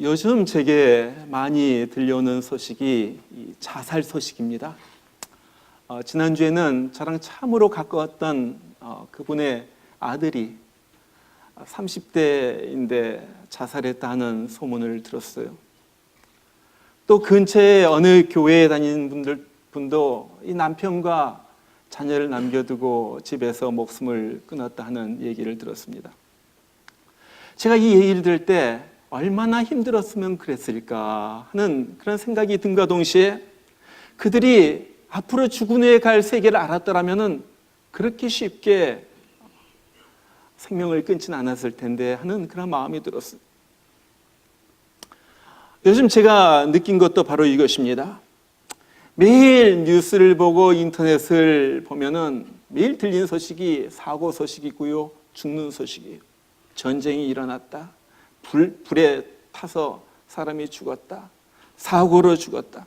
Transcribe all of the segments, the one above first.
요즘 제게 많이 들려오는 소식이 이 자살 소식입니다. 지난주에는 저랑 참으로 가까웠던 그분의 아들이 30대인데 자살했다는 소문을 들었어요. 또 근처에 어느 교회에 다니는 분도 이 남편과 자녀를 남겨두고 집에서 목숨을 끊었다 하는 얘기를 들었습니다. 제가 이 얘기를 들을 때 얼마나 힘들었으면 그랬을까 하는 그런 생각이 든과 동시에 그들이 앞으로 죽은 후에 갈 세계를 알았더라면 그렇게 쉽게 생명을 끊지는 않았을 텐데 하는 그런 마음이 들었어요. 요즘 제가 느낀 것도 바로 이것입니다. 매일 뉴스를 보고 인터넷을 보면은 매일 들리는 소식이 사고 소식이고요, 죽는 소식이에요. 전쟁이 일어났다, 불에 타서 사람이 죽었다, 사고로 죽었다.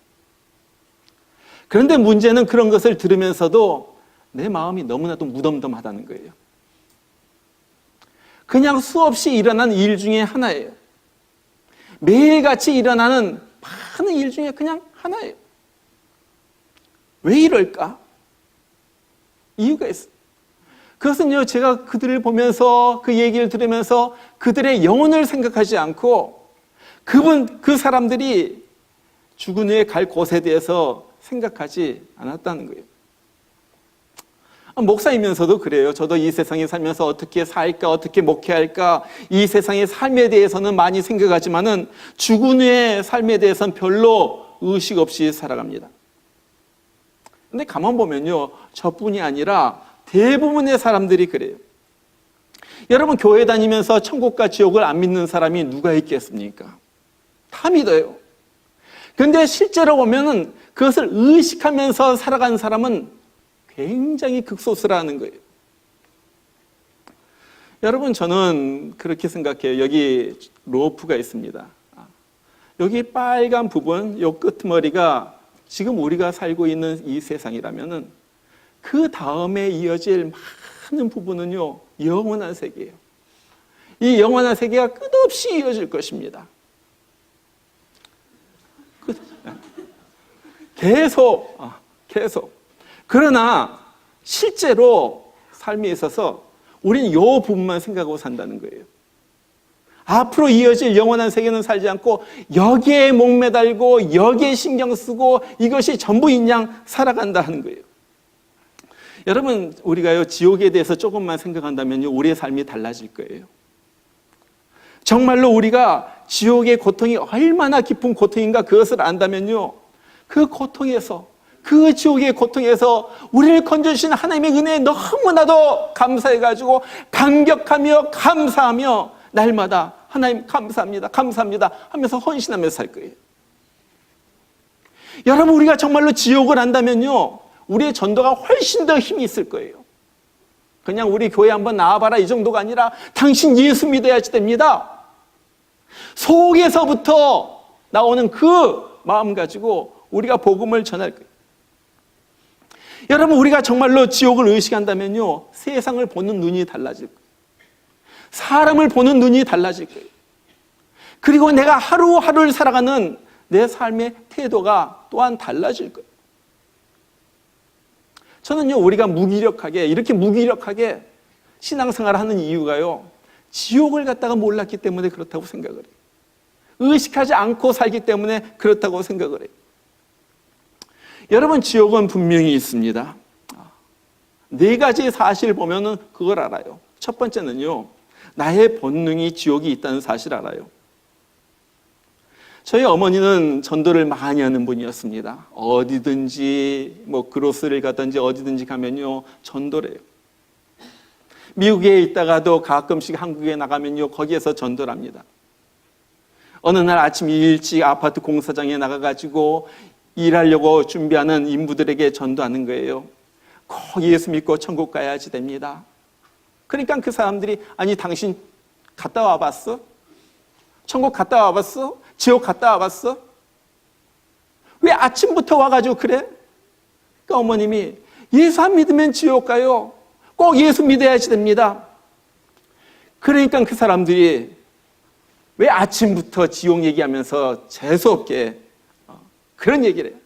그런데 문제는 그런 것을 들으면서도 내 마음이 너무나도 무덤덤하다는 거예요. 그냥 수없이 일어난 일 중에 하나예요. 매일같이 일어나는 많은 일 중에 그냥 하나예요. 왜 이럴까? 이유가 있어요. 그것은요, 제가 그들을 보면서 그 얘기를 들으면서 그들의 영혼을 생각하지 않고 그 사람들이 죽은 후에 갈 곳에 대해서 생각하지 않았다는 거예요. 목사이면서도 그래요. 저도 이 세상에 살면서 어떻게 살까, 어떻게 목회할까, 이 세상의 삶에 대해서는 많이 생각하지만은 죽은 후의 삶에 대해서는 별로 의식 없이 살아갑니다. 근데 가만 보면요, 저뿐이 아니라 대부분의 사람들이 그래요. 여러분, 교회 다니면서 천국과 지옥을 안 믿는 사람이 누가 있겠습니까? 다 믿어요. 그런데 실제로 보면은 그것을 의식하면서 살아가는 사람은 굉장히 극소수라는 거예요. 여러분, 저는 그렇게 생각해요. 여기 로프가 있습니다. 여기 빨간 부분, 요 끝머리가 지금 우리가 살고 있는 이 세상이라면은 그 다음에 이어질 많은 부분은요, 영원한 세계예요. 이 영원한 세계가 끝없이 이어질 것입니다. 계속. 그러나 실제로 삶에 있어서 우리는 이 부분만 생각하고 산다는 거예요. 앞으로 이어질 영원한 세계는 살지 않고 여기에 목매달고 여기에 신경 쓰고 이것이 전부인 양 살아간다 하는 거예요. 여러분, 우리가요, 지옥에 대해서 조금만 생각한다면요, 우리의 삶이 달라질 거예요. 정말로 우리가 지옥의 고통이 얼마나 깊은 고통인가 그것을 안다면요, 그 고통에서, 그 지옥의 고통에서 우리를 건져주신 하나님의 은혜에 너무나도 감사해가지고 감격하며 감사하며 날마다 하나님 감사합니다, 감사합니다 하면서 헌신하면서 살 거예요. 여러분, 우리가 정말로 지옥을 안다면요, 우리의 전도가 훨씬 더 힘이 있을 거예요. 그냥 우리 교회 한번 나와봐라 이 정도가 아니라 당신 예수 믿어야지 됩니다. 속에서부터 나오는 그 마음 가지고 우리가 복음을 전할 거예요. 여러분, 우리가 정말로 지옥을 의식한다면요, 세상을 보는 눈이 달라질 거예요. 사람을 보는 눈이 달라질 거예요. 그리고 내가 하루하루를 살아가는 내 삶의 태도가 또한 달라질 거예요. 저는요, 우리가 이렇게 무기력하게 신앙생활을 하는 이유가요, 지옥을 갖다가 몰랐기 때문에 그렇다고 생각을 해요. 의식하지 않고 살기 때문에 그렇다고 생각을 해요. 여러분, 지옥은 분명히 있습니다. 4가지 사실 보면은 그걸 알아요. 첫 번째는요, 나의 본능이 지옥이 있다는 사실 알아요. 저희 어머니는 전도를 많이 하는 분이었습니다. 어디든지 그로스를 가든지 어디든지 가면요, 전도를 해요. 미국에 있다가도 가끔씩 한국에 나가면요, 거기에서 전도를 합니다. 어느 날 아침 일찍 아파트 공사장에 나가가지고 일하려고 준비하는 인부들에게 전도하는 거예요. 꼭 예수 믿고 천국 가야지 됩니다. 그러니까 그 사람들이, 아니 당신 갔다 와봤어? 천국 갔다 와봤어? 지옥 갔다 와봤어? 왜 아침부터 와가지고 그래? 그러니까 어머님이, 예수 안 믿으면 지옥 가요. 꼭 예수 믿어야지 됩니다. 그러니까 그 사람들이 왜 아침부터 지옥 얘기하면서 재수없게 그런 얘기를 해요?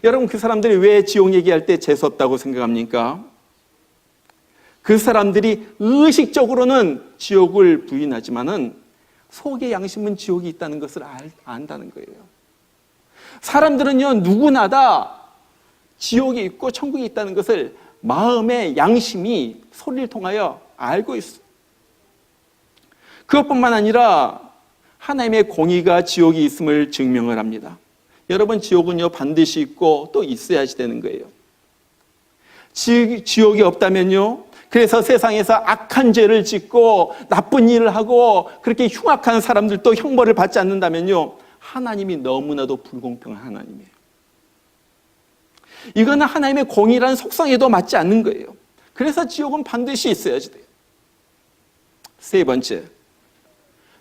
여러분, 그 사람들이 왜 지옥 얘기할 때 재수없다고 생각합니까? 그 사람들이 의식적으로는 지옥을 부인하지만은 속의 양심은 지옥이 있다는 것을 안다는 거예요. 사람들은요, 누구나 다 지옥이 있고 천국이 있다는 것을 마음의 양심이 소리를 통하여 알고 있어요. 그것뿐만 아니라 하나님의 공의가 지옥이 있음을 증명을 합니다. 여러분, 지옥은요, 반드시 있고 또 있어야지 되는 거예요. 지옥이 없다면요, 그래서 세상에서 악한 죄를 짓고 나쁜 일을 하고 그렇게 흉악한 사람들도 형벌을 받지 않는다면요, 하나님이 너무나도 불공평한 하나님이에요. 이거는 하나님의 공의라는 속성에도 맞지 않는 거예요. 그래서 지옥은 반드시 있어야지 돼요. 세 번째,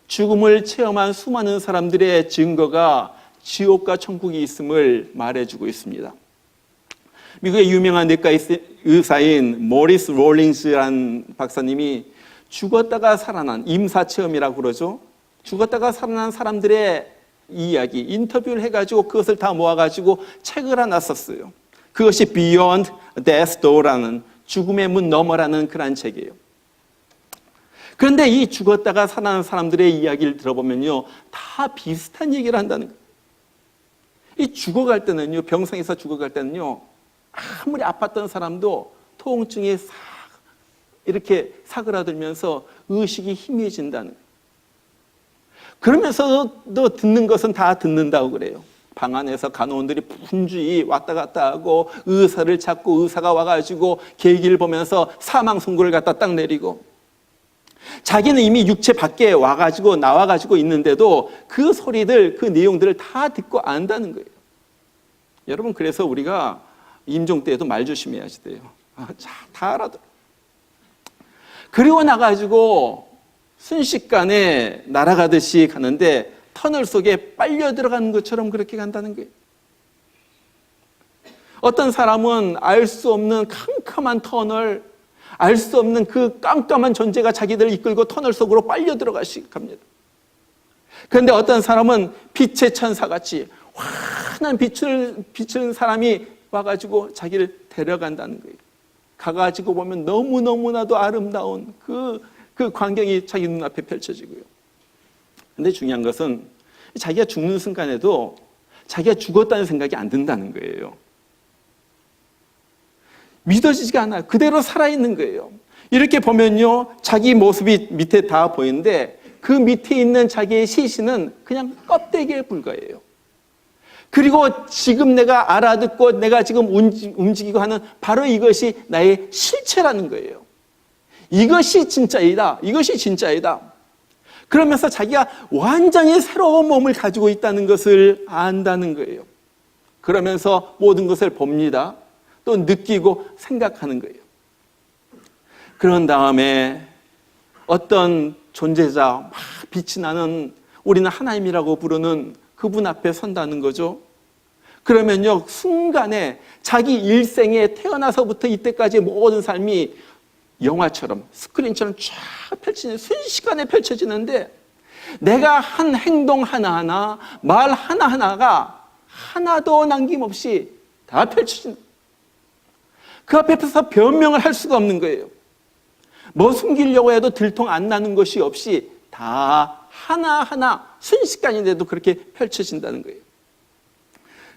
죽음을 체험한 수많은 사람들의 증거가 지옥과 천국이 있음을 말해주고 있습니다. 미국의 유명한 내과 의사인 모리스 롤링스라는 박사님이 죽었다가 살아난, 임사체험이라고 그러죠. 죽었다가 살아난 사람들의 이야기, 인터뷰를 해가지고 그것을 다 모아가지고 책을 하나 썼어요. 그것이 Beyond Death Door라는, 죽음의 문 너머라는 그런 책이에요. 그런데 이 죽었다가 살아난 사람들의 이야기를 들어보면요, 다 비슷한 얘기를 한다는 거예요. 이 죽어갈 때는요, 병상에서 죽어갈 때는요, 아무리 아팠던 사람도 통증이 이렇게 사그라들면서 의식이 희미해진다는 거예요. 그러면서도 듣는 것은 다 듣는다고 그래요. 방 안에서 간호원들이 분주히 왔다 갔다 하고 의사를 찾고 의사가 와가지고 계기를 보면서 사망 선고를 갖다 딱 내리고, 자기는 이미 육체 밖에 와가지고 나와가지고 있는데도 그 소리들, 그 내용들을 다 듣고 안다는 거예요. 여러분, 그래서 우리가 임종 때에도 말 조심해야지 돼요. 다 알아들어. 그리고 나가지고 순식간에 날아가듯이 가는데 터널 속에 빨려 들어가는 것처럼 그렇게 간다는 거예요. 어떤 사람은 알 수 없는 캄캄한 터널, 알 수 없는 그 깜깜한 존재가 자기들을 이끌고 터널 속으로 빨려 들어가시갑니다. 그런데 어떤 사람은 빛의 천사같이 환한 빛을 비추는 사람이 와가지고 자기를 데려간다는 거예요. 가가지고 보면 너무너무나도 아름다운 그 광경이 자기 눈앞에 펼쳐지고요. 근데 중요한 것은 자기가 죽는 순간에도 자기가 죽었다는 생각이 안 든다는 거예요. 믿어지지가 않아요. 그대로 살아있는 거예요. 이렇게 보면요, 자기 모습이 밑에 다 보이는데 그 밑에 있는 자기의 시신은 그냥 껍데기에 불과해요. 그리고 지금 내가 알아듣고 내가 지금 움직이고 하는 바로 이것이 나의 실체라는 거예요. 이것이 진짜이다. 이것이 진짜이다. 그러면서 자기가 완전히 새로운 몸을 가지고 있다는 것을 안다는 거예요. 그러면서 모든 것을 봅니다. 또 느끼고 생각하는 거예요. 그런 다음에 어떤 존재자, 막 빛이 나는, 우리는 하나님이라고 부르는 그분 앞에 선다는 거죠. 그러면요, 순간에 자기 일생에 태어나서부터 이때까지 모든 삶이 영화처럼, 스크린처럼 쫙 펼치는, 순식간에 펼쳐지는데 내가 한 행동 하나하나, 말 하나하나가 하나도 남김없이 다 펼쳐진다. 그 앞에서 변명을 할 수가 없는 거예요. 뭐 숨기려고 해도 들통 안 나는 것이 없이 다 하나하나 순식간인데도 그렇게 펼쳐진다는 거예요.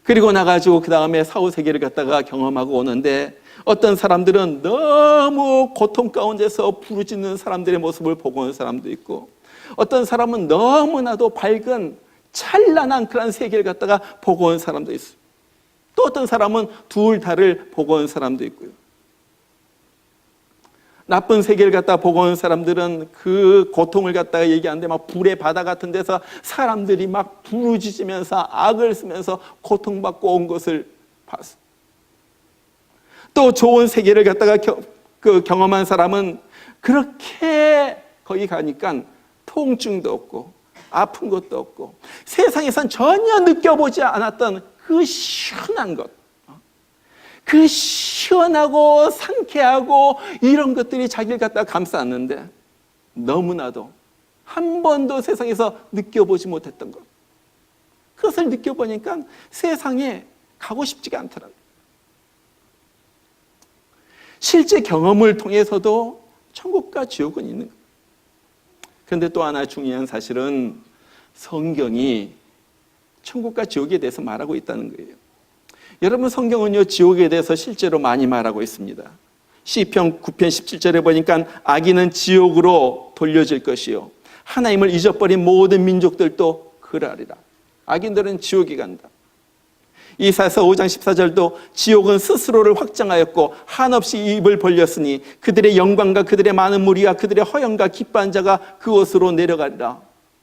그리고 나가지고 그 다음에 사후세계를 갖다가 경험하고 오는데 어떤 사람들은 너무 고통 가운데서 부르짖는 사람들의 모습을 보고 온 사람도 있고, 어떤 사람은 너무나도 밝은 찬란한 그런 세계를 갖다가 보고 온 사람도 있어요. 또 어떤 사람은 둘 다를 보고 온 사람도 있고요. 나쁜 세계를 갖다 보고 온 사람들은 그 고통을 갖다가 얘기하는데 막 불의 바다 같은 데서 사람들이 막 부르짖으면서 악을 쓰면서 고통받고 온 것을 봤어요. 또 좋은 세계를 갖다가 경험한 사람은 그렇게 거기 가니까 통증도 없고 아픈 것도 없고 세상에선 전혀 느껴보지 않았던 그 시원한 것, 그 시원하고 상쾌하고 이런 것들이 자기를 갖다 감싸는데 너무나도 한 번도 세상에서 느껴보지 못했던 것. 그것을 느껴보니까 세상에 가고 싶지가 않더라고요. 실제 경험을 통해서도 천국과 지옥은 있는 거예요. 그런데 또 하나 중요한 사실은 성경이 천국과 지옥에 대해서 말하고 있다는 거예요. 여러분, 성경은요, 지옥에 대해서 실제로 많이 말하고 있습니다. 시편 9편 17절에 보니까 악인은 지옥으로 돌려질 것이요 하나님을 잊어버린 모든 민족들도 그러하리라. 악인들은 지옥에 간다. 이사야서 5장 14절도 지옥은 스스로를 확장하였고 한없이 입을 벌렸으니 그들의 영광과 그들의 많은 무리와 그들의 허영과 기뻐한 자가 그곳으로 내려가리라.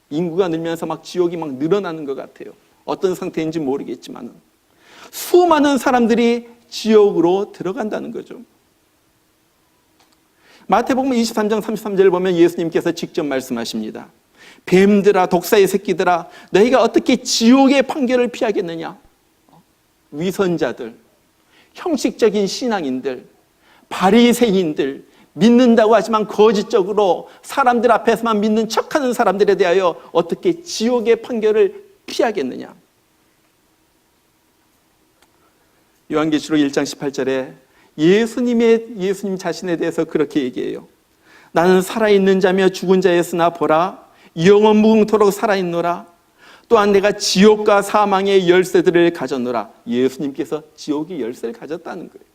인구가 늘면서 막 지옥이 막 늘어나는 것 같아요. 어떤 상태인지 모르겠지만 수많은 사람들이 지옥으로 들어간다는 거죠. 마태복음 23장 33절을 보면 예수님께서 직접 말씀하십니다. 뱀들아, 독사의 새끼들아, 너희가 어떻게 지옥의 판결을 피하겠느냐? 위선자들, 형식적인 신앙인들, 바리새인들, 믿는다고 하지만 거짓적으로 사람들 앞에서만 믿는 척하는 사람들에 대하여 어떻게 지옥의 판결을 피하겠느냐? 요한계시록 1장 18절에 예수님 자신에 대해서 그렇게 얘기해요. 나는 살아있는 자며 죽은 자였으나 보라, 영원 무궁토록 살아있노라. 또한 내가 지옥과 사망의 열쇠들을 가졌노라. 예수님께서 지옥의 열쇠를 가졌다는 거예요.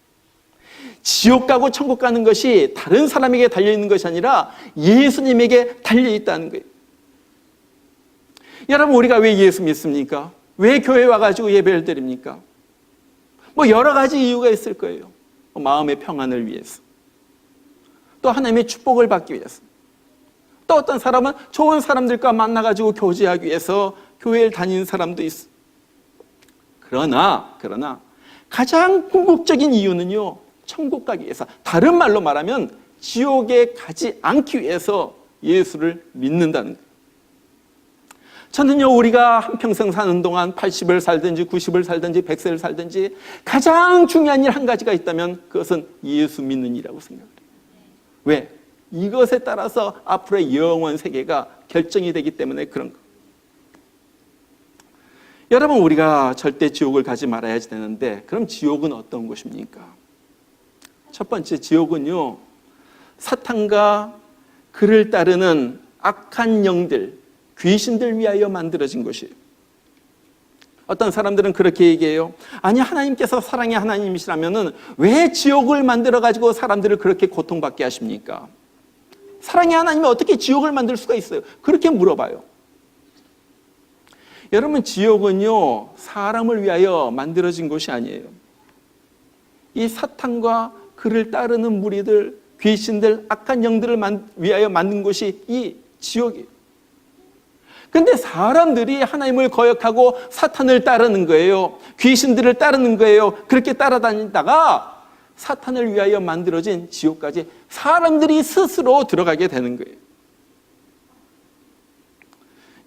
지옥 가고 천국 가는 것이 다른 사람에게 달려있는 것이 아니라 예수님에게 달려있다는 거예요. 여러분, 우리가 왜 예수 믿습니까? 왜 교회 와가지고 예배를 드립니까? 여러 가지 이유가 있을 거예요. 마음의 평안을 위해서, 또 하나님의 축복을 받기 위해서, 또 어떤 사람은 좋은 사람들과 만나가지고 교제하기 위해서 교회를 다니는 사람도 있어. 그러나 가장 궁극적인 이유는요, 천국 가기 위해서, 다른 말로 말하면 지옥에 가지 않기 위해서 예수를 믿는다는 거예요. 저는요, 우리가 한평생 사는 동안 80을 살든지 90을 살든지 100세를 살든지 가장 중요한 일 한 가지가 있다면 그것은 예수 믿는 일이라고 생각해요. 왜? 이것에 따라서 앞으로의 영원 세계가 결정이 되기 때문에 그런 거. 여러분, 우리가 절대 지옥을 가지 말아야지 되는데, 그럼 지옥은 어떤 곳입니까? 첫 번째, 지옥은요, 사탄과 그를 따르는 악한 영들, 귀신들 위하여 만들어진 것이에요. 어떤 사람들은 그렇게 얘기해요. 아니, 하나님께서 사랑의 하나님이시라면은 왜 지옥을 만들어가지고 사람들을 그렇게 고통받게 하십니까? 사랑의 하나님이 어떻게 지옥을 만들 수가 있어요? 그렇게 물어봐요. 여러분, 지옥은요, 사람을 위하여 만들어진 것이 아니에요. 이 사탄과 그를 따르는 무리들, 귀신들, 악한 영들을 위하여 만든 것이 이 지옥이에요. 근데 사람들이 하나님을 거역하고 사탄을 따르는 거예요. 귀신들을 따르는 거예요. 그렇게 따라다니다가 사탄을 위하여 만들어진 지옥까지 사람들이 스스로 들어가게 되는 거예요.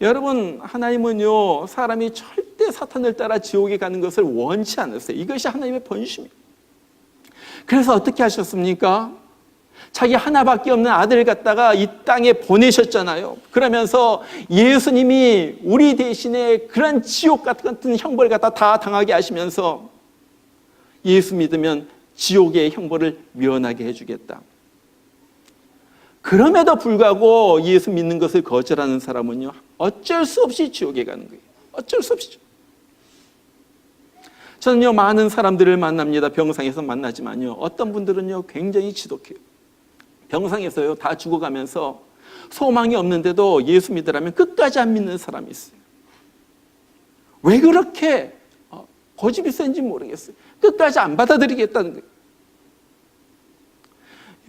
여러분, 하나님은요, 사람이 절대 사탄을 따라 지옥에 가는 것을 원치 않으세요. 이것이 하나님의 본심이에요. 그래서 어떻게 하셨습니까? 자기 하나밖에 없는 아들을 갖다가 이 땅에 보내셨잖아요. 그러면서 예수님이 우리 대신에 그런 지옥 같은 형벌을 갖다 다 당하게 하시면서 예수 믿으면 지옥의 형벌을 면하게 해주겠다. 그럼에도 불구하고 예수 믿는 것을 거절하는 사람은요, 어쩔 수 없이 지옥에 가는 거예요. 어쩔 수 없이. 저는요, 많은 사람들을 만납니다. 병상에서 만나지만요, 어떤 분들은요, 굉장히 지독해요. 병상에서요, 다 죽어가면서 소망이 없는데도 예수 믿으라면 끝까지 안 믿는 사람이 있어요. 왜 그렇게 고집이 센지 모르겠어요. 끝까지 안 받아들이겠다는 거예요.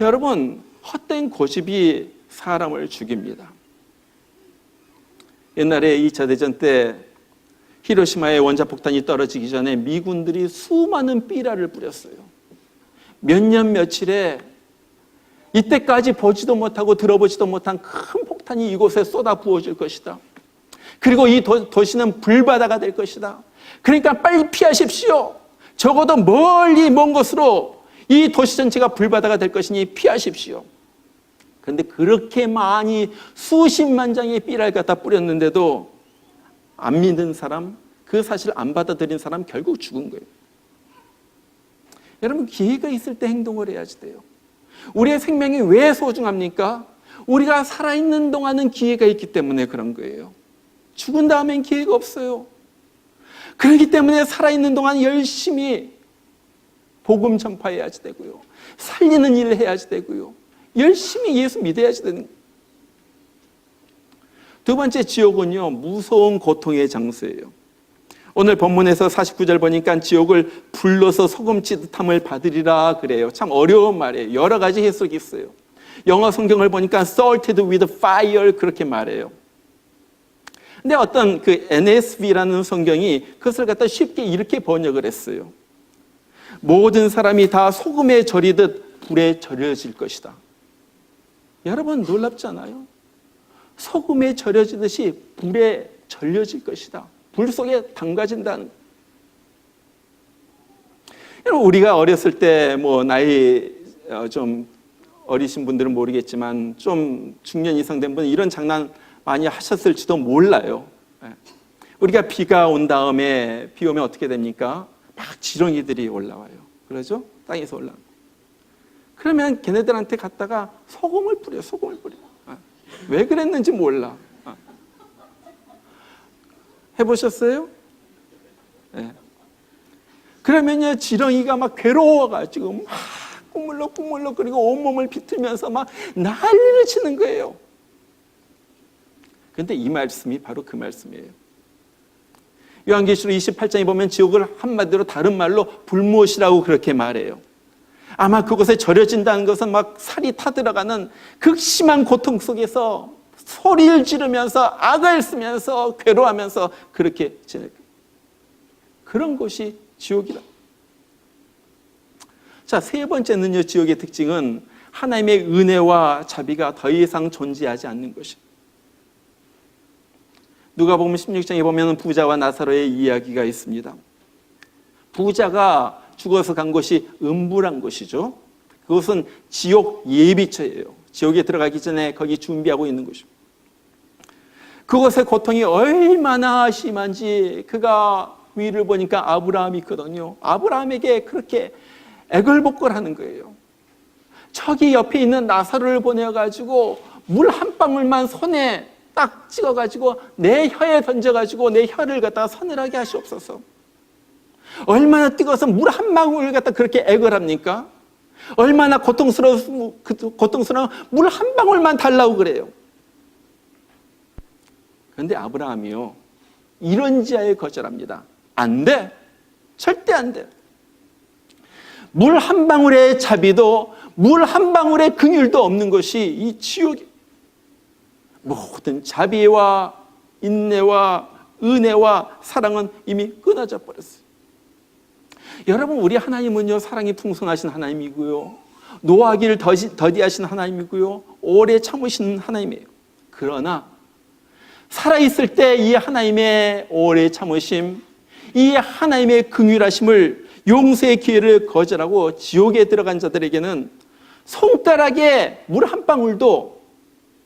여러분, 헛된 고집이 사람을 죽입니다. 옛날에 2차 대전 때 히로시마에 원자폭탄이 떨어지기 전에 미군들이 수많은 삐라를 뿌렸어요. 몇 년 며칠에 이때까지 보지도 못하고 들어보지도 못한 큰 폭탄이 이곳에 쏟아 부어질 것이다. 그리고 이 도시는 불바다가 될 것이다. 그러니까 빨리 피하십시오. 적어도 멀리 먼 곳으로 이 도시 전체가 불바다가 될 것이니 피하십시오. 그런데 그렇게 많이 수십만 장의 삐라를 갖다 뿌렸는데도 안 믿는 사람, 그 사실을 안 받아들인 사람 결국 죽은 거예요. 여러분, 기회가 있을 때 행동을 해야지 돼요. 우리의 생명이 왜 소중합니까? 우리가 살아있는 동안은 기회가 있기 때문에 그런 거예요. 죽은 다음엔 기회가 없어요. 그렇기 때문에 살아있는 동안 열심히 복음 전파해야지 되고요. 살리는 일을 해야지 되고요. 열심히 예수 믿어야지 되는 거예요. 두 번째, 지옥은요, 무서운 고통의 장소예요. 오늘 본문에서 49절 보니까 지옥을 불러서 소금치듯함을 받으리라 그래요. 참 어려운 말이에요. 여러 가지 해석이 있어요. 영어 성경을 보니까 salted with fire 그렇게 말해요. 근데 어떤 그 NSV라는 성경이 그것을 갖다 쉽게 이렇게 번역을 했어요. 모든 사람이 다 소금에 절이듯 불에 절여질 것이다. 여러분, 놀랍지 않아요? 소금에 절여지듯이 불에 절여질 것이다. 불 속에 담가진다는. 여러분, 우리가 어렸을 때 뭐 나이 좀 어리신 분들은 모르겠지만 좀 중년 이상 된 분은 이런 장난 많이 하셨을지도 몰라요. 우리가 비가 온 다음에 비 오면 어떻게 됩니까? 막 지렁이들이 올라와요. 그러죠? 땅에서 올라와요. 그러면 걔네들한테 갔다가 소금을 뿌려. 왜 그랬는지 몰라. 해보셨어요? 네. 그러면요, 지렁이가 막 괴로워가지고 막 꾸물럭 그리고 온몸을 비틀면서 막 난리를 치는 거예요. 그런데 이 말씀이 바로 그 말씀이에요. 요한계시록 28장에 보면 지옥을 한마디로 다른 말로 불못이라고 그렇게 말해요. 아마 그곳에 절여진다는 것은 막 살이 타들어가는 극심한 고통 속에서 소리를 지르면서 악을 쓰면서 괴로워하면서 그렇게 지낼 거예요. 그런 곳이 지옥이라. 자, 세 번째는요, 지옥의 특징은 하나님의 은혜와 자비가 더 이상 존재하지 않는 것이에요. 누가복음 16장에 보면 부자와 나사로의 이야기가 있습니다. 부자가 죽어서 간 곳이 음부란 곳이죠. 그것은 지옥 예비처예요. 지옥에 들어가기 전에 거기 준비하고 있는 곳이죠. 그곳의 고통이 얼마나 심한지 그가 위를 보니까 아브라함이 있거든요. 아브라함에게 그렇게 애걸복걸하는 거예요. 저기 옆에 있는 나사로를 보내가지고 물 한 방울만 손에 딱 찍어가지고 내 혀에 던져가지고 내 혀를 갖다가 서늘하게 하시옵소서. 얼마나 뜨거워서 물 한 방울 갖다 그렇게 애걸합니까? 얼마나 고통스러운 물 한 방울만 달라고 그래요. 그런데 아브라함이요, 이런 지하에 거절합니다. 안 돼. 절대 안 돼. 물 한 방울의 자비도 물 한 방울의 긍휼도 없는 것이 이 지옥이. 모든 자비와 인내와 은혜와 사랑은 이미 끊어져 버렸어요. 여러분, 우리 하나님은요, 사랑이 풍성하신 하나님이고요, 노하기를 더디하신 하나님이고요, 오래 참으신 하나님이에요. 그러나 살아있을 때 이 하나님의 오래 참으심, 이 하나님의 긍휼하심을, 용서의 기회를 거절하고 지옥에 들어간 자들에게는 손가락에 물 한 방울도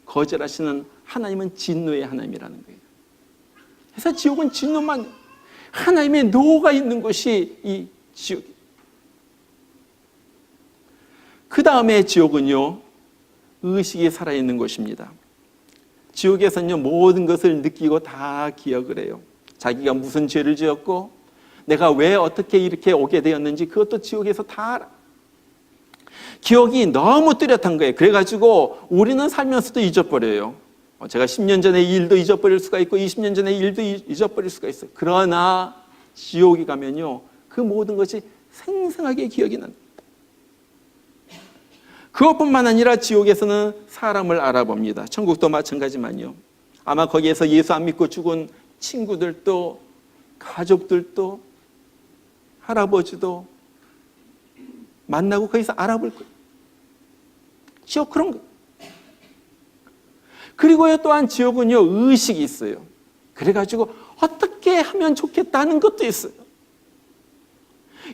거절하시는 하나님은 진노의 하나님이라는 거예요. 그래서 지옥은 진노만, 하나님의 노가 있는 곳이 이 지옥이에요. 그 다음에 지옥은요, 의식이 살아있는 곳입니다. 지옥에서는요, 모든 것을 느끼고 다 기억을 해요. 자기가 무슨 죄를 지었고 내가 왜 어떻게 이렇게 오게 되었는지 그것도 지옥에서 다 알아. 기억이 너무 뚜렷한 거예요. 그래가지고 우리는 살면서도 잊어버려요. 제가 10년 전의 일도 잊어버릴 수가 있고 20년 전의 일도 잊어버릴 수가 있어요. 그러나 지옥에 가면요, 그 모든 것이 생생하게 기억이 난다. 그것뿐만 아니라 지옥에서는 사람을 알아봅니다. 천국도 마찬가지만요. 아마 거기에서 예수 안 믿고 죽은 친구들도, 가족들도, 할아버지도 만나고 거기서 알아볼 거예요. 지옥 그런 거예요. 그리고요, 또한 지옥은요, 의식이 있어요. 그래가지고 어떻게 하면 좋겠다는 것도 있어요.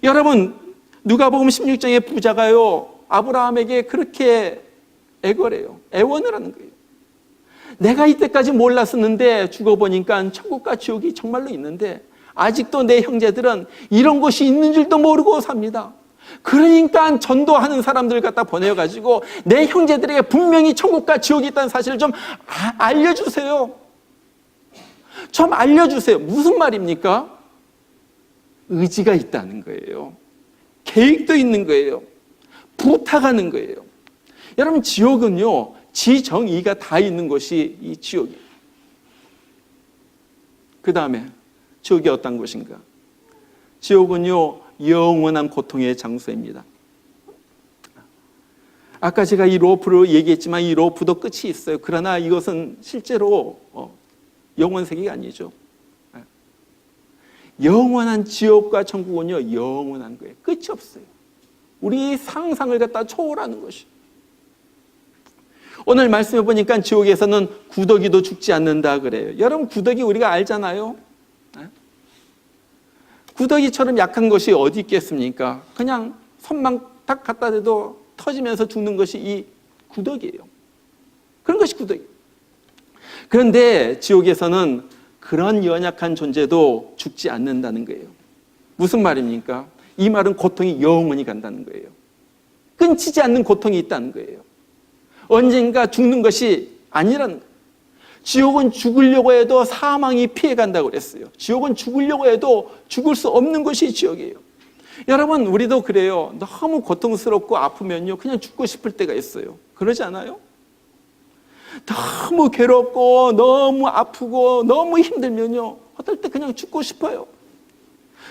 여러분, 누가복음 16장의 부자가요, 아브라함에게 그렇게 애거래요. 애원을 하는 거예요. 내가 이때까지 몰랐었는데 죽어보니까 천국과 지옥이 정말로 있는데 아직도 내 형제들은 이런 것이 있는 줄도 모르고 삽니다. 그러니까 전도하는 사람들 갖다 보내가지고 내 형제들에게 분명히 천국과 지옥이 있다는 사실을 좀 알려주세요. 좀 알려주세요. 무슨 말입니까? 의지가 있다는 거예요. 계획도 있는 거예요. 부탁하는 거예요. 여러분, 지옥은요, 지정의가 다 있는 것이 이 지옥이에요. 그 다음에 지옥이 어떤 곳인가? 지옥은요, 영원한 고통의 장소입니다. 아까 제가 이 로프를 얘기했지만 이 로프도 끝이 있어요. 그러나 이것은 실제로 영원 세계가 아니죠. 영원한 지옥과 천국은요, 영원한 거예요. 끝이 없어요. 우리 상상을 갖다 초월하는 것이. 오늘 말씀해 보니까 지옥에서는 구더기도 죽지 않는다 그래요. 여러분, 구더기 우리가 알잖아요. 구더기처럼 약한 것이 어디 있겠습니까? 그냥 손만 딱 갖다 대도 터지면서 죽는 것이 이 구더기예요. 그런 것이 구더기. 그런데 지옥에서는 그런 연약한 존재도 죽지 않는다는 거예요. 무슨 말입니까? 이 말은 고통이 영원히 간다는 거예요. 끊치지 않는 고통이 있다는 거예요. 언젠가 죽는 것이 아니라는 거예요. 지옥은 죽으려고 해도 사망이 피해간다고 그랬어요. 지옥은 죽으려고 해도 죽을 수 없는 것이 지옥이에요. 여러분, 우리도 그래요. 너무 고통스럽고 아프면요, 그냥 죽고 싶을 때가 있어요. 그러지 않아요? 너무 괴롭고 너무 아프고 너무 힘들면요, 어떨 때 그냥 죽고 싶어요.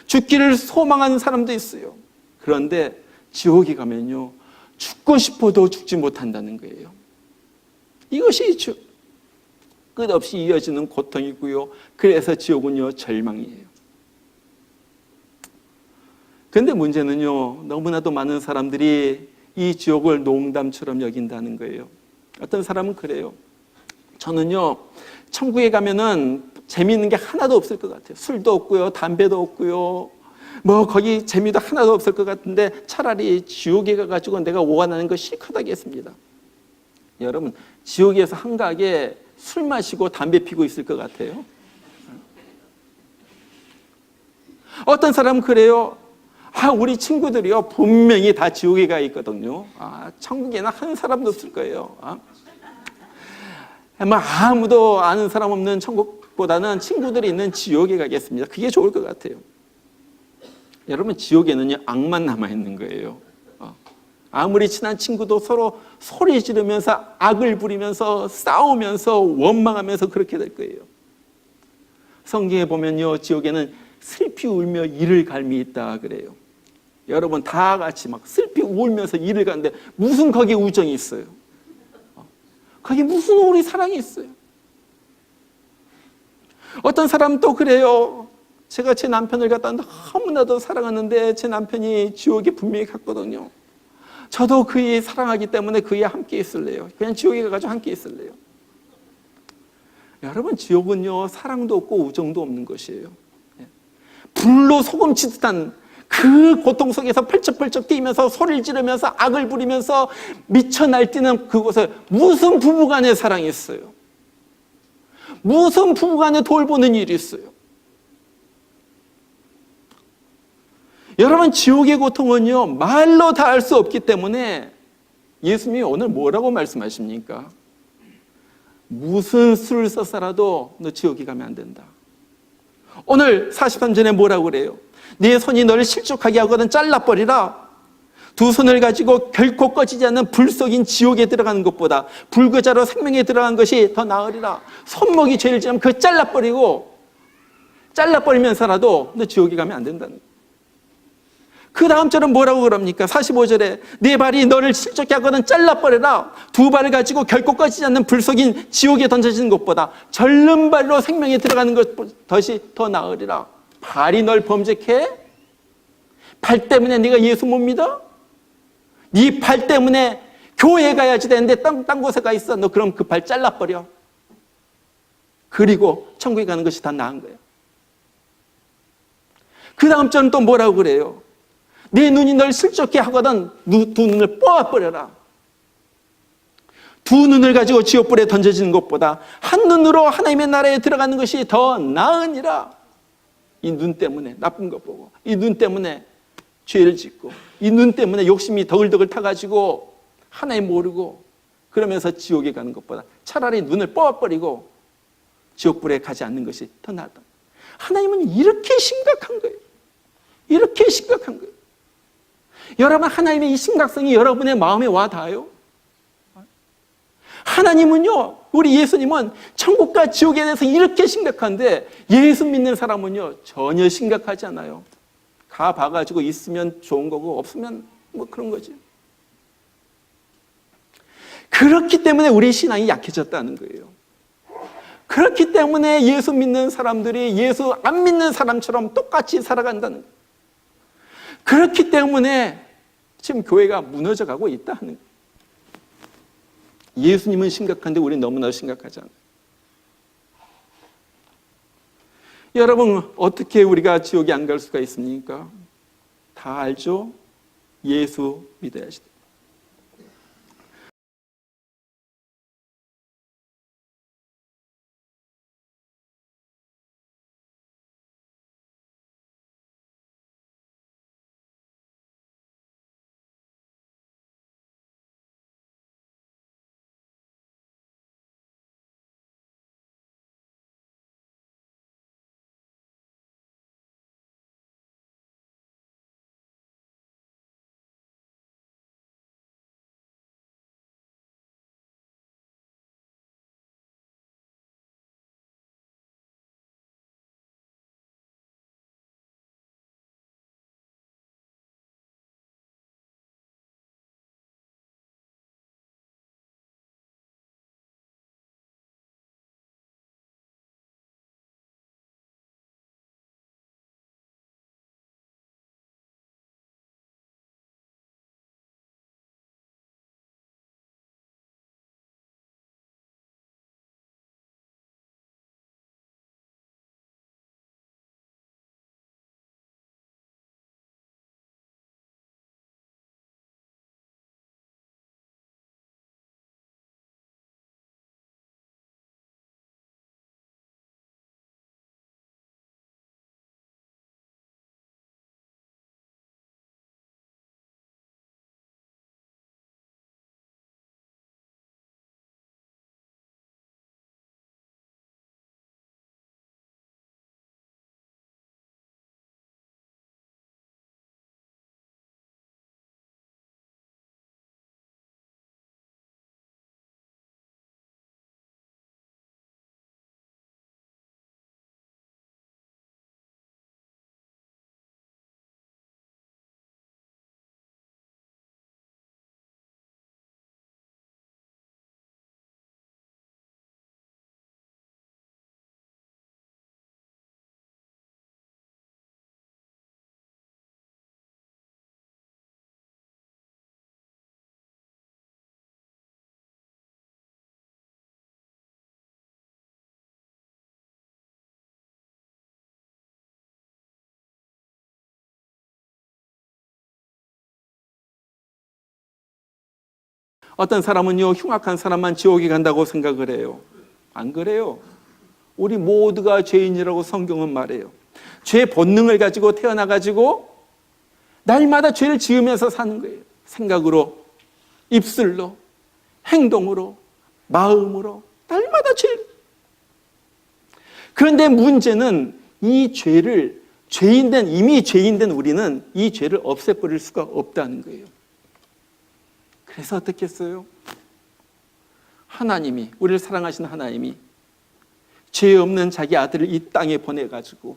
죽기를 소망하는 사람도 있어요. 그런데 지옥에 가면요, 죽고 싶어도 죽지 못한다는 거예요. 이것이 끝없이 이어지는 고통이고요. 그래서 지옥은요, 절망이에요. 그런데 문제는요, 너무나도 많은 사람들이 이 지옥을 농담처럼 여긴다는 거예요. 어떤 사람은 그래요. 저는요, 천국에 가면은 재미있는 게 하나도 없을 것 같아요. 술도 없고요, 담배도 없고요, 뭐 거기 재미도 하나도 없을 것 같은데 차라리 지옥에 가가지고 내가 오가는 거 실컷 하겠습니다. 여러분, 지옥에서 한가하게 술 마시고 담배 피고 있을 것 같아요. 어떤 사람은 그래요. 우리 친구들이요, 분명히 다 지옥에 가 있거든요. 천국에는 한 사람도 없을 거예요. 아무도 아는 사람 없는 천국보다는 친구들이 있는 지옥에 가겠습니다. 그게 좋을 것 같아요. 여러분, 지옥에는요, 악만 남아있는 거예요. 아무리 친한 친구도 서로 소리 지르면서 악을 부리면서 싸우면서 원망하면서 그렇게 될 거예요. 성경에 보면요, 지옥에는 슬피 울며 이를 갈미 있다 그래요. 여러분, 다 같이 막 슬피 울면서 이를 가는데 무슨 거기에 우정이 있어요? 거기 무슨 우리 사랑이 있어요? 어떤 사람은 또 그래요. 제가 제 남편을 갖다 너무나도 사랑하는데 제 남편이 지옥에 분명히 갔거든요. 저도 그이 사랑하기 때문에 그에 함께 있을래요. 그냥 지옥에 가가지고 함께 있을래요. 여러분, 지옥은요, 사랑도 없고 우정도 없는 것이에요. 불로 소금치듯한 그 고통 속에서 펄쩍펄쩍 뛰면서 소리를 지르면서 악을 부리면서 미쳐 날뛰는 그곳에 무슨 부부간의 사랑이 있어요? 무슨 부부간에 돌보는 일이 있어요? 여러분, 지옥의 고통은요, 말로 다 알 수 없기 때문에 예수님이 오늘 뭐라고 말씀하십니까? 무슨 수를 써서라도 너 지옥에 가면 안 된다. 오늘 43절에 뭐라고 그래요? 네 손이 너를 실족하게 하거든 잘라버리라. 두 손을 가지고 결코 꺼지지 않는 불 속인 지옥에 들어가는 것보다 불그자로 생명에 들어가는 것이 더 나으리라. 손목이 죄를 지으면 그거 잘라버리면서라도 너 지옥에 가면 안 된다는 거예요. 그 다음 절은 뭐라고 그럽니까? 45절에 네 발이 너를 실족게 하거든 잘라버려라. 두 발을 가지고 결코 꺼지지 않는 불 속인 지옥에 던져지는 것보다 절른 발로 생명에 들어가는 것이 더 나으리라. 발이 널 범죄케? 발 때문에 네가 예수 못 믿어? 네 발 때문에 교회 가야지 되는데 딴 곳에 가 있어. 너 그럼 그 발 잘라버려. 그리고 천국에 가는 것이 더 나은 거예요. 그 다음 절은 또 뭐라고 그래요? 네 눈이 널 슬쩍게 하거든 두 눈을 뽑아버려라. 두 눈을 가지고 지옥불에 던져지는 것보다 한 눈으로 하나님의 나라에 들어가는 것이 더 나으니라. 이 눈 때문에 나쁜 것 보고, 이 눈 때문에 죄를 짓고, 이 눈 때문에 욕심이 덕을덕을 타가지고 하나님 모르고 그러면서 지옥에 가는 것보다 차라리 눈을 뽑아버리고 지옥불에 가지 않는 것이 더 낫다. 하나님은 이렇게 심각한 거예요. 이렇게 심각한 거예요. 여러분, 하나님의 이 심각성이 여러분의 마음에 와 닿아요? 하나님은요, 우리 예수님은 천국과 지옥에 대해서 이렇게 심각한데 예수 믿는 사람은요 전혀 심각하지 않아요. 가봐가지고 있으면 좋은 거고 없으면 뭐 그런 거지. 그렇기 때문에 우리 신앙이 약해졌다는 거예요. 그렇기 때문에 예수 믿는 사람들이 예수 안 믿는 사람처럼 똑같이 살아간다는 거예요. 그렇기 때문에 지금 교회가 무너져가고 있다는 거예요. 예수님은 심각한데 우리는 너무나 심각하지 않아요. 여러분, 어떻게 우리가 지옥에 안 갈 수가 있습니까? 다 알죠? 예수 믿어야지. 어떤 사람은요, 흉악한 사람만 지옥에 간다고 생각을 해요. 안 그래요. 우리 모두가 죄인이라고 성경은 말해요. 죄 본능을 가지고 태어나가지고 날마다 죄를 지으면서 사는 거예요. 생각으로, 입술로, 행동으로, 마음으로 날마다 죄를. 그런데 문제는 이 죄를 이미 죄인된 우리는 이 죄를 없애버릴 수가 없다는 거예요. 그래서 어떻게 했어요? 하나님이, 우리를 사랑하시는 하나님이 죄 없는 자기 아들을 이 땅에 보내가지고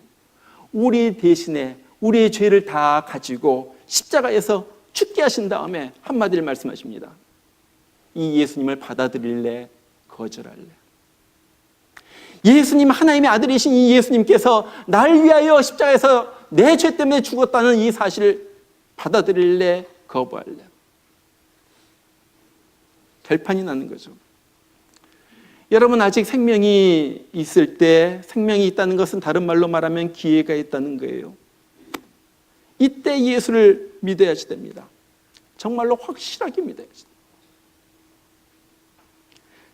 우리 대신에 우리의 죄를 다 가지고 십자가에서 죽게 하신 다음에 한마디를 말씀하십니다. 이 예수님을 받아들일래? 거절할래? 예수님, 하나님의 아들이신 이 예수님께서 날 위하여 십자가에서 내 죄 때문에 죽었다는 이 사실을 받아들일래? 거부할래? 결판이 나는 거죠. 여러분, 아직 생명이 있을 때, 생명이 있다는 것은 다른 말로 말하면 기회가 있다는 거예요. 이때 예수를 믿어야지 됩니다. 정말로 확실하게 믿어야지 됩니다.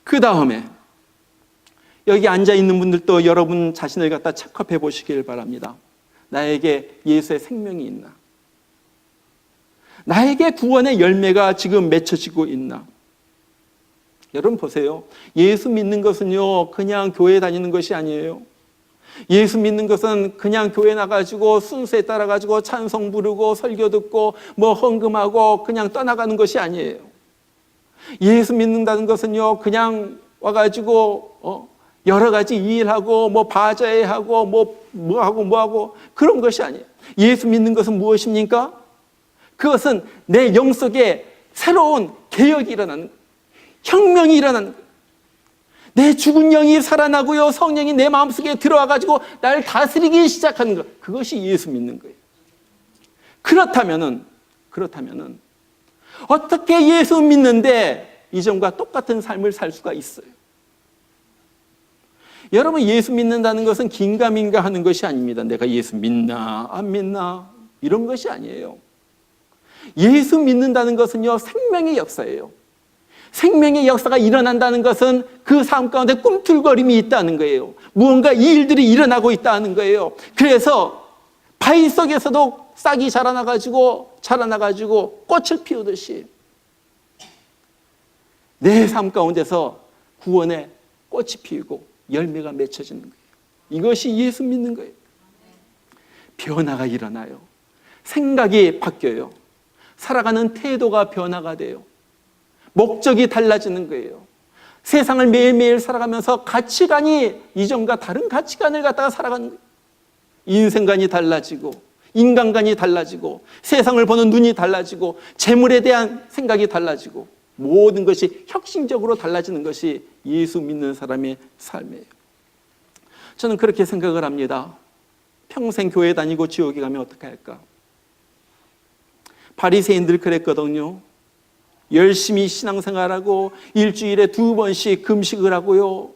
그 다음에 여기 앉아있는 분들도 여러분 자신을 갖다 체크해 보시길 바랍니다. 나에게 예수의 생명이 있나? 나에게 구원의 열매가 지금 맺혀지고 있나? 여러분 보세요. 예수 믿는 것은요, 그냥 교회 다니는 것이 아니에요. 예수 믿는 것은 그냥 교회 나가지고 순서에 따라가지고 찬송 부르고 설교 듣고 뭐 헌금하고 그냥 떠나가는 것이 아니에요. 예수 믿는다는 것은요, 그냥 와가지고 여러 가지 일하고 뭐 바자회하고 뭐하고 그런 것이 아니에요. 예수 믿는 것은 무엇입니까? 그것은 내 영 속에 새로운 개혁이 일어나는 거예요. 혁명이 일어나는 거예요. 내 죽은 영이 살아나고요, 성령이 내 마음속에 들어와가지고 나를 다스리기 시작하는 것, 그것이 예수 믿는 거예요. 그렇다면은 어떻게 예수 믿는데 이전과 똑같은 삶을 살 수가 있어요? 여러분, 예수 믿는다는 것은 긴가민가 하는 것이 아닙니다. 내가 예수 믿나 안 믿나 이런 것이 아니에요. 예수 믿는다는 것은요, 생명의 역사예요. 생명의 역사가 일어난다는 것은 그 삶 가운데 꿈틀거림이 있다는 거예요. 무언가 이 일들이 일어나고 있다는 거예요. 그래서 바위 속에서도 싹이 자라나가지고 꽃을 피우듯이 내 삶 가운데서 구원의 꽃이 피우고 열매가 맺혀지는 거예요. 이것이 예수 믿는 거예요. 변화가 일어나요. 생각이 바뀌어요. 살아가는 태도가 변화가 돼요. 목적이 달라지는 거예요. 세상을 매일매일 살아가면서 가치관이 이전과 다른 가치관을 갖다가 살아가는 거예요. 인생관이 달라지고 인간관이 달라지고 세상을 보는 눈이 달라지고 재물에 대한 생각이 달라지고 모든 것이 혁신적으로 달라지는 것이 예수 믿는 사람의 삶이에요. 저는 그렇게 생각을 합니다. 평생 교회 다니고 지옥에 가면 어떻게 할까? 바리새인들 그랬거든요. 열심히 신앙생활하고 일주일에 2번씩 금식을 하고요,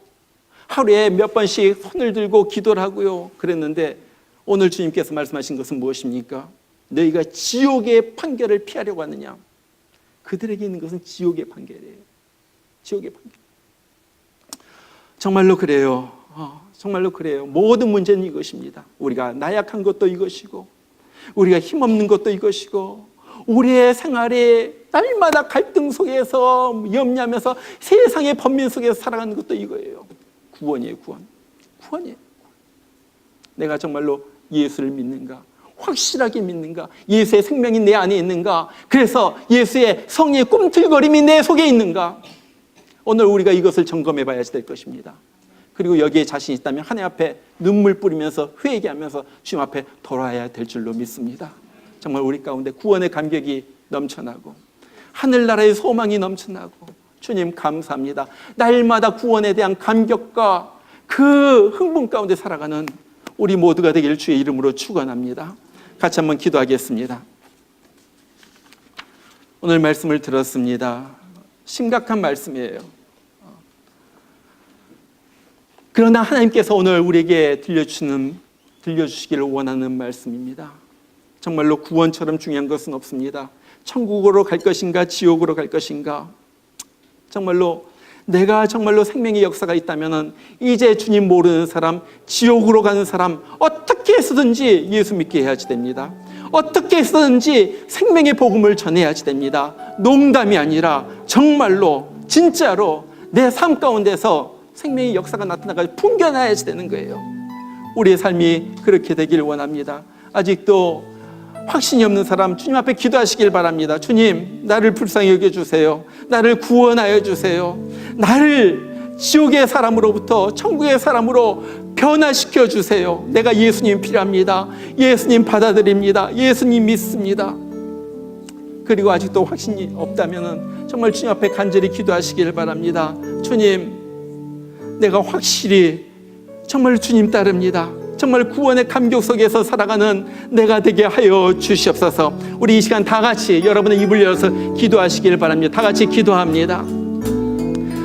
하루에 몇 번씩 손을 들고 기도를 하고요, 그랬는데 오늘 주님께서 말씀하신 것은 무엇입니까? 너희가 지옥의 판결을 피하려고 하느냐? 그들에게 있는 것은 지옥의 판결이에요. 지옥의 판결. 정말로 그래요. 정말로 그래요. 모든 문제는 이것입니다. 우리가 나약한 것도 이것이고, 우리가 힘없는 것도 이것이고, 우리의 생활에 날마다 갈등 속에서 염려하면서 세상의 번민 속에서 살아가는 것도 이거예요. 구원이에요, 구원. 구원이에요. 내가 정말로 예수를 믿는가? 확실하게 믿는가? 예수의 생명이 내 안에 있는가? 그래서 예수의 성령의 꿈틀거림이 내 속에 있는가? 오늘 우리가 이것을 점검해 봐야 될 것입니다. 그리고 여기에 자신 있다면 하나님 앞에 눈물 뿌리면서 회개하면서 주님 앞에 돌아야 될 줄로 믿습니다. 정말 우리 가운데 구원의 감격이 넘쳐나고 하늘나라의 소망이 넘쳐나고, 주님 감사합니다. 날마다 구원에 대한 감격과 그 흥분 가운데 살아가는 우리 모두가 되길 주의 이름으로 축원합니다. 같이 한번 기도하겠습니다. 오늘 말씀을 들었습니다. 심각한 말씀이에요. 그러나 하나님께서 오늘 우리에게 들려주시기를 원하는 말씀입니다. 정말로 구원처럼 중요한 것은 없습니다. 천국으로 갈 것인가 지옥으로 갈 것인가, 정말로 내가 정말로 생명의 역사가 있다면 이제 주님 모르는 사람, 지옥으로 가는 사람 어떻게 해서든지 예수 믿게 해야지 됩니다. 어떻게 해서든지 생명의 복음을 전해야지 됩니다. 농담이 아니라 정말로 진짜로 내 삶 가운데서 생명의 역사가 나타나가 풍겨나야지 되는 거예요. 우리의 삶이 그렇게 되길 원합니다. 아직도 확신이 없는 사람 주님 앞에 기도하시길 바랍니다. 주님, 나를 불쌍히 여겨주세요. 나를 구원하여 주세요. 나를 지옥의 사람으로부터 천국의 사람으로 변화시켜 주세요. 내가 예수님 필요합니다. 예수님 받아들입니다. 예수님 믿습니다. 그리고 아직도 확신이 없다면 정말 주님 앞에 간절히 기도하시길 바랍니다. 주님, 내가 확실히 정말 주님 따릅니다. 정말 구원의 감격 속에서 살아가는 내가 되게 하여 주시옵소서. 우리 이 시간 다 같이 여러분의 입을 열어서 기도하시길 바랍니다. 다 같이 기도합니다.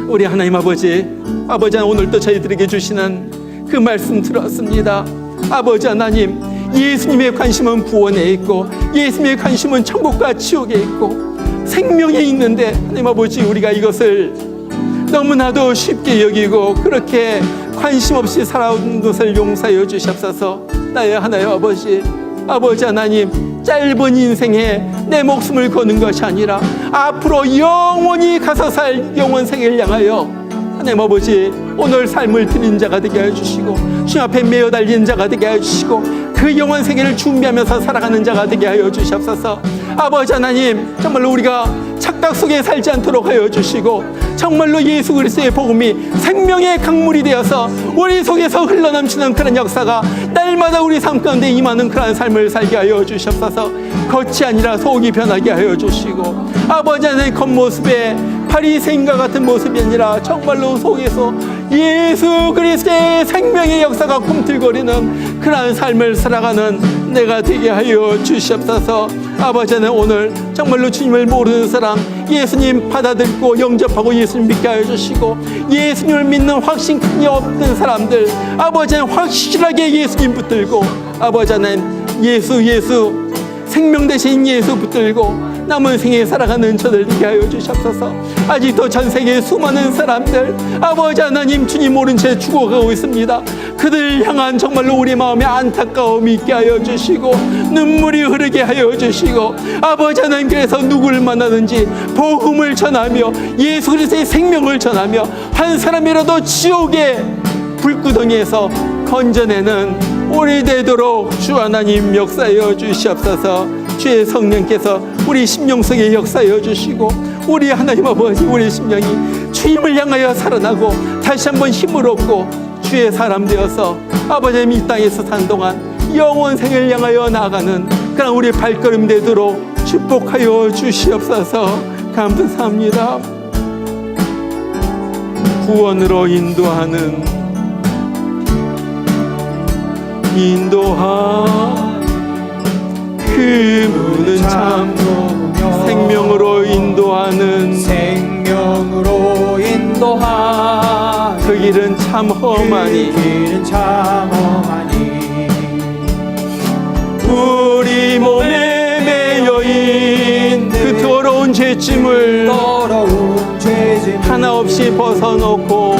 우리 하나님 아버지, 오늘도 저희들에게 주시는 그 말씀 들었습니다. 아버지 하나님, 예수님의 관심은 구원에 있고 예수님의 관심은 천국과 지옥에 있고 생명에 있는데, 하나님 아버지, 우리가 이것을 너무나도 쉽게 여기고 그렇게 관심 없이 살아온 것을 용서하여 주시옵소서. 나의 하나님 아버지 하나님, 짧은 인생에 내 목숨을 거는 것이 아니라 앞으로 영원히 가서 살 영원 생을 향하여 하나님 아버지, 오늘 삶을 드린 자가 되게 해주시고 주 앞에 매어 달리는 자가 되게 해주시고 그 영원 세계를 준비하면서 살아가는 자가 되게 하여 주시옵소서. 아버지 하나님, 정말로 우리가 착각 속에 살지 않도록 하여 주시고 정말로 예수 그리스도의 복음이 생명의 강물이 되어서 우리 속에서 흘러넘치는 그런 역사가 날마다 우리 삶 가운데 임하는 그런 삶을 살게 하여 주시옵소서. 겉이 아니라 속이 변하게 하여 주시고 아버지 하나님, 겉모습에 바리새인과 같은 모습이 아니라 정말로 속에서 예수 그리스도의 생명의 역사가 꿈틀거리는 그러한 삶을 살아가는 내가 되게 하여 주시옵소서. 아버지 하나님, 오늘 정말로 주님을 모르는 사람 예수님 받아들고 영접하고 예수님 믿게 하여 주시고 예수님을 믿는 확신이 없는 사람들 아버지 하나님 확실하게 예수님 붙들고 아버지 하나님 예수 생명 대신 예수 붙들고 남은 생에 살아가는 저들 되게 하여 주시옵소서. 아직도 전 세계의 수많은 사람들 아버지 하나님 주님 모른 채 죽어가고 있습니다. 그들 향한 정말로 우리 마음에 안타까움이 있게 하여 주시고 눈물이 흐르게 하여 주시고 아버지 하나님, 그래서 누구를 만나든지 복음을 전하며 예수 그리스도의 생명을 전하며 한 사람이라도 지옥의 불구덩이에서 건져내는 우리 되도록 주 하나님 역사하여 주시옵소서. 주의 성령께서 우리 심령 속에 역사하여 주시고 우리 하나님 아버지, 우리 심령이 주님을 향하여 살아나고 다시 한번 힘을 얻고 주의 사람 되어서 아버지 이 땅에서 산 동안 영원생을 향하여 나아가는 그런 우리 발걸음 되도록 축복하여 주시옵소서. 감사합니다. 구원으로 인도하는 그 문은 참 생명으로 인도하는 그 길은 참 험하니 우리 몸에 매여인 그 더러운 죄짐을 하나 없이 벗어놓고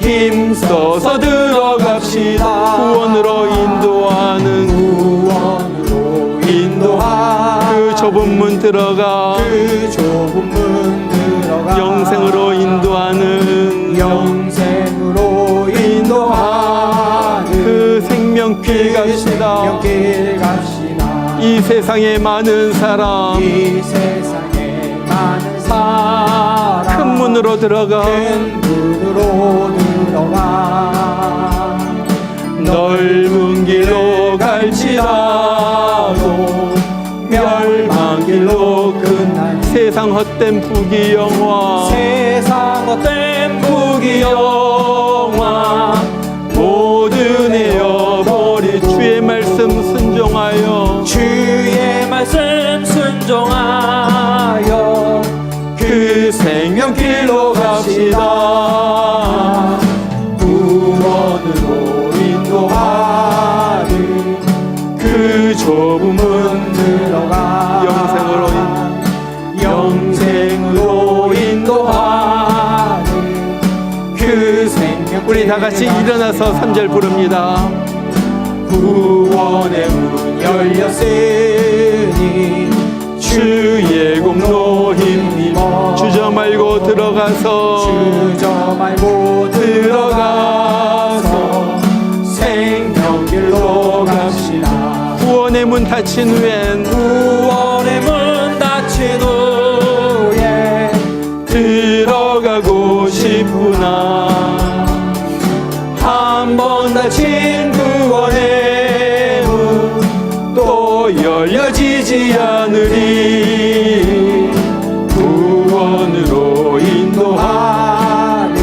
힘써서 들어갑시다. 구원으로 인도하는 그 좁은 문 들어가 영생으로 인도하는 그 생명길 갑시다. 이 세상에 많은 사람 큰 문으로 들어가 넓은 길로 갈지라도 멸망길로 끝나니 세상 헛된 부귀영화 모두 내어버리 주의 말씀 순종하여 그 생명길로 갑시다. 구원으로 인도하는 그 좁은 문 들어가 영생으로 인도하는 그 생명. 우리 다 같이 일어나서 3절 부릅니다. 구원의 문 열렸으니 주의 공로 힘입어 주저 말고 들어가서 생명길로 갑시다. 구원의 문 닫힌 후엔 들어가고 싶구나. 한 번 닫힌 구원의 문 또 열려지지 않으리. 구원으로 인도하는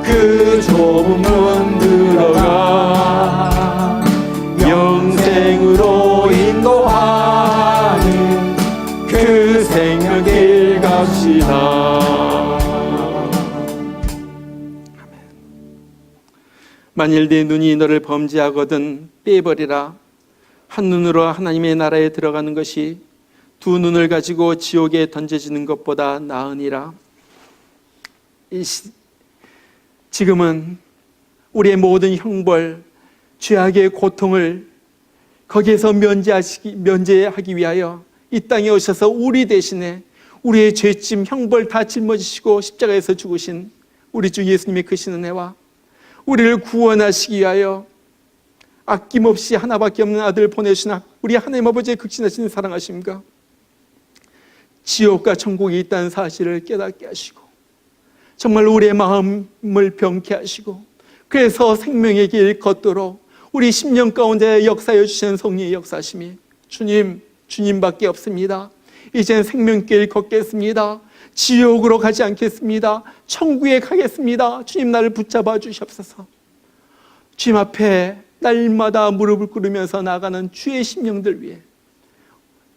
그 좁은 문 들어가 영생으로 인도하는 그 생명길 갑시다. 만일 네 눈이 너를 범죄하거든 빼버리라. 한눈으로 하나님의 나라에 들어가는 것이 두 눈을 가지고 지옥에 던져지는 것보다 나으니라. 지금은 우리의 모든 형벌, 죄악의 고통을 거기에서 면제하기 위하여 이 땅에 오셔서 우리 대신에 우리의 죄짐, 형벌 다 짊어지시고 십자가에서 죽으신 우리 주 예수님의 크신 은혜와 우리를 구원하시기 위하여 아낌없이 하나밖에 없는 아들을 보내주신 우리 하나님 아버지의 극진하신 사랑하심과 지옥과 천국이 있다는 사실을 깨닫게 하시고 정말 우리의 마음을 병케 하시고 그래서 생명의 길 걷도록 우리 심령 가운데 역사해 주시는 성령의 역사심이 주님밖에 없습니다. 이젠 생명길 걷겠습니다. 지옥으로 가지 않겠습니다. 천국에 가겠습니다. 주님 나를 붙잡아 주시옵소서. 주님 앞에 날마다 무릎을 꿇으면서 나가는 주의 심령들 위해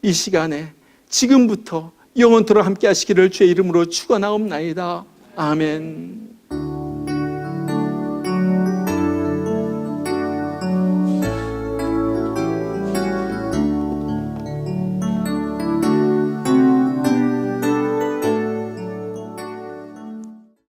이 시간에 지금부터 영원토록 함께 하시기를 주의 이름으로 축원하옵나이다. 아멘.